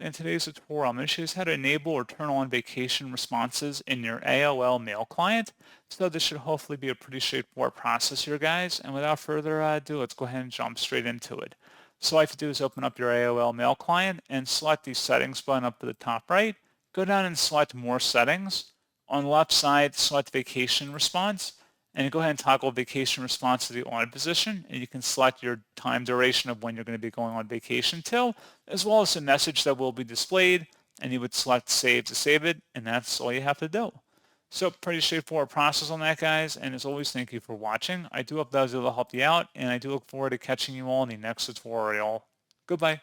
In today's tutorial, I'm going to show you how to enable or turn on vacation responses in your AOL Mail client. So this should hopefully be a pretty straightforward process here, guys. And without further ado, let's go ahead and jump straight into it. So all you have to do is open up your AOL Mail client and select the settings button up at the top right. Go down and select more settings. On the left side, select vacation response. And go ahead and toggle vacation response to the on position. And you can select your time duration of when you're going to be going on vacation till, as well as the message that will be displayed, and you would select save to save it, and that's all you have to do. So pretty straightforward process on that, guys, and as always, thank you for watching. I do hope that was able to help you out, and I do look forward to catching you all in the next tutorial. Goodbye.